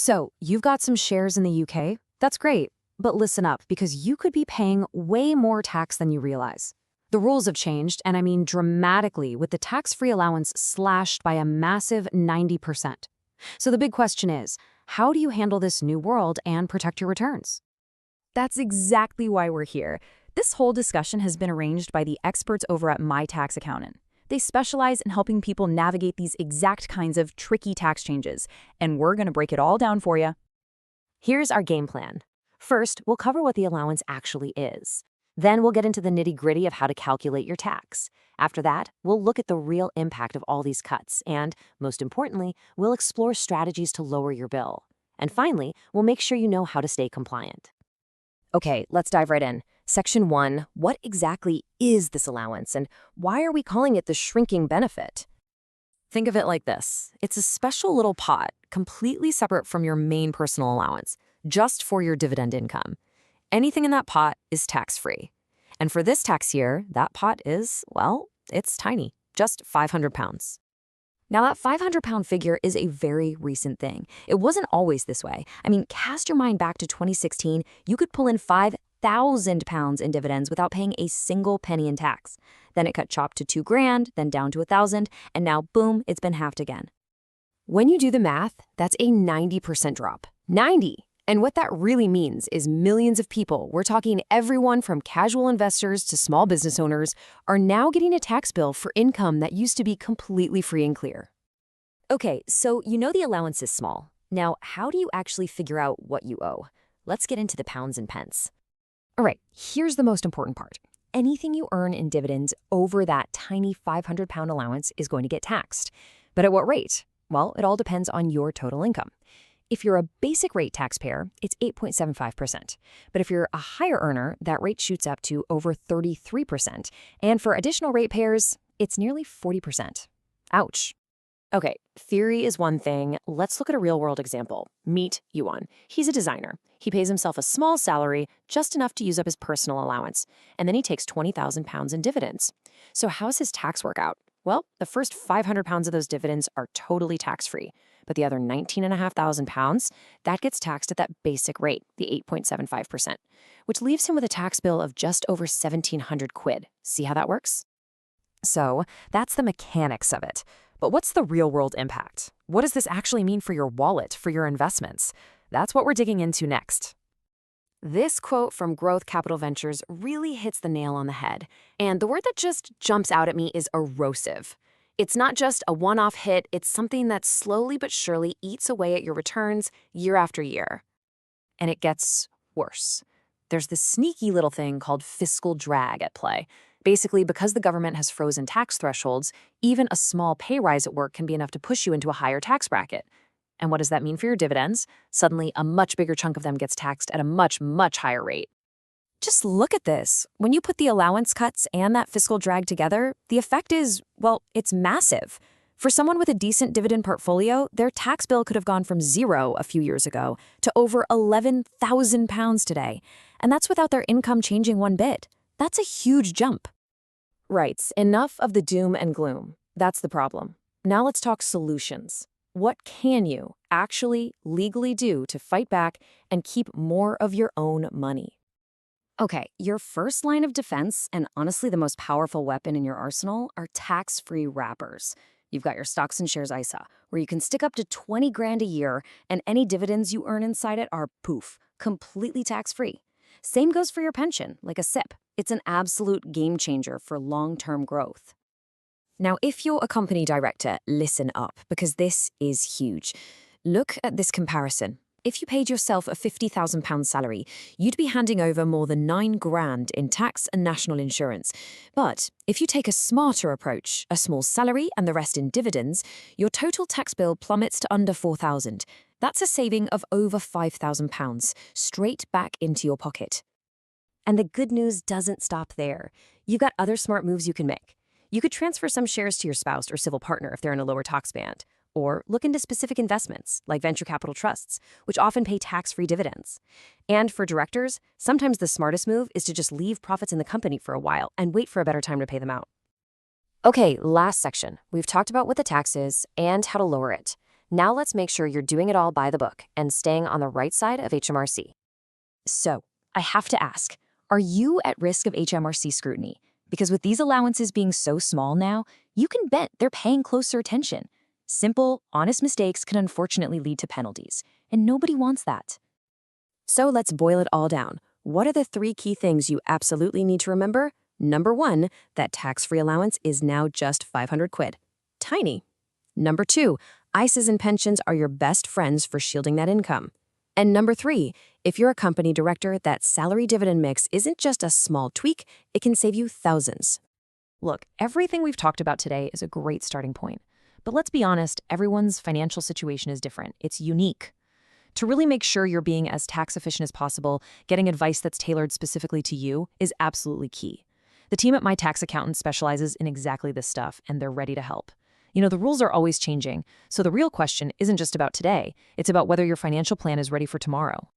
So, you've got some shares in the UK? That's great. But listen up, because you could be paying way more tax than you realize. The rules have changed, and I mean dramatically, with the tax-free allowance slashed by a massive 90%. So the big question is, how do you handle this new world and protect your returns? That's exactly why we're here. This whole discussion has been arranged by the experts over at My Tax Accountant. They specialize in helping people navigate these exact kinds of tricky tax changes, and we're going to break it all down for you. Here's our game plan. First, we'll cover what the allowance actually is. Then we'll get into the nitty-gritty of how to calculate your tax. After that, we'll look at the real impact of all these cuts, and, most importantly, we'll explore strategies to lower your bill. And finally, we'll make sure you know how to stay compliant. Okay, let's dive right in. Section 1, what exactly is this allowance, and why are we calling it the shrinking benefit? Think of it like this. It's a special little pot, completely separate from your main personal allowance, just for your dividend income. Anything in that pot is tax-free. And for this tax year, that pot is, well, it's tiny, just £500. Now, that £500 figure is a very recent thing. It wasn't always this way. I mean, cast your mind back to 2016, you could pull in £5,000 in dividends without paying a single penny in tax. Then it got chopped to $2,000, then down to $1,000, and now, boom, it's been halved again. When you do the math, that's a 90% drop. 90! And what that really means is millions of people, we're talking everyone from casual investors to small business owners, are now getting a tax bill for income that used to be completely free and clear. Okay, so you know the allowance is small. Now, how do you actually figure out what you owe? Let's get into the pounds and pence. All right, here's the most important part. Anything you earn in dividends over that tiny £500 allowance is going to get taxed. But at what rate? Well, it all depends on your total income. If you're a basic rate taxpayer, it's 8.75%. But if you're a higher earner, that rate shoots up to over 33%. And for additional ratepayers, it's nearly 40%. Ouch. Okay, theory is one thing. Let's look at a real-world example. Meet Yuan. He's a designer. He pays himself a small salary, just enough to use up his personal allowance. And then he takes £20,000 in dividends. So how's his tax work out? Well, the first £500 of those dividends are totally tax-free. But the other £19,500, that gets taxed at that basic rate, the 8.75%, which leaves him with a tax bill of just over 1,700 quid. See how that works? So that's the mechanics of it. But what's the real-world impact? What does this actually mean for your wallet, for your investments? That's what we're digging into next. This quote from Growth Capital Ventures really hits the nail on the head. And the word that just jumps out at me is erosive. It's not just a one-off hit, it's something that slowly but surely eats away at your returns year after year. And it gets worse. There's this sneaky little thing called fiscal drag at play. Basically, because the government has frozen tax thresholds, even a small pay rise at work can be enough to push you into a higher tax bracket. And what does that mean for your dividends? Suddenly, a much bigger chunk of them gets taxed at a much, much higher rate. Just look at this. When you put the allowance cuts and that fiscal drag together, the effect is, well, it's massive. For someone with a decent dividend portfolio, their tax bill could have gone from zero a few years ago to over £11,000 today. And that's without their income changing one bit. That's a huge jump. Right, enough of the doom and gloom. That's the problem. Now let's talk solutions. What can you actually legally do to fight back and keep more of your own money? Okay, your first line of defense, and honestly the most powerful weapon in your arsenal, are tax-free wrappers. You've got your stocks and shares ISA, where you can stick up to 20 grand a year, and any dividends you earn inside it are, poof, completely tax-free. Same goes for your pension, like a SIP. It's an absolute game changer for long-term growth. Now, if you're a company director, listen up, because this is huge. Look at this comparison. If you paid yourself a £50,000 salary, you'd be handing over more than 9 grand in tax and national insurance. But if you take a smarter approach, a small salary and the rest in dividends, your total tax bill plummets to under 4,000. That's a saving of over £5,000, straight back into your pocket. And the good news doesn't stop there. You've got other smart moves you can make. You could transfer some shares to your spouse or civil partner if they're in a lower tax band. Or look into specific investments, like venture capital trusts, which often pay tax-free dividends. And for directors, sometimes the smartest move is to just leave profits in the company for a while and wait for a better time to pay them out. Okay, last section. We've talked about what the tax is and how to lower it. Now let's make sure you're doing it all by the book and staying on the right side of HMRC. So, I have to ask, are you at risk of HMRC scrutiny? Because with these allowances being so small now, you can bet they're paying closer attention. Simple, honest mistakes can unfortunately lead to penalties, and nobody wants that. So let's boil it all down. What are the 3 key things you absolutely need to remember? Number 1, that tax-free allowance is now just 500 quid. Tiny. Number 2, ISAs and pensions are your best friends for shielding that income. And number 3, if you're a company director, that salary dividend mix isn't just a small tweak, it can save you thousands. Look, everything we've talked about today is a great starting point. But let's be honest, everyone's financial situation is different. It's unique. To really make sure you're being as tax efficient as possible, getting advice that's tailored specifically to you is absolutely key. The team at My Tax Accountant specializes in exactly this stuff, and they're ready to help. You know, the rules are always changing, so the real question isn't just about today, it's about whether your financial plan is ready for tomorrow.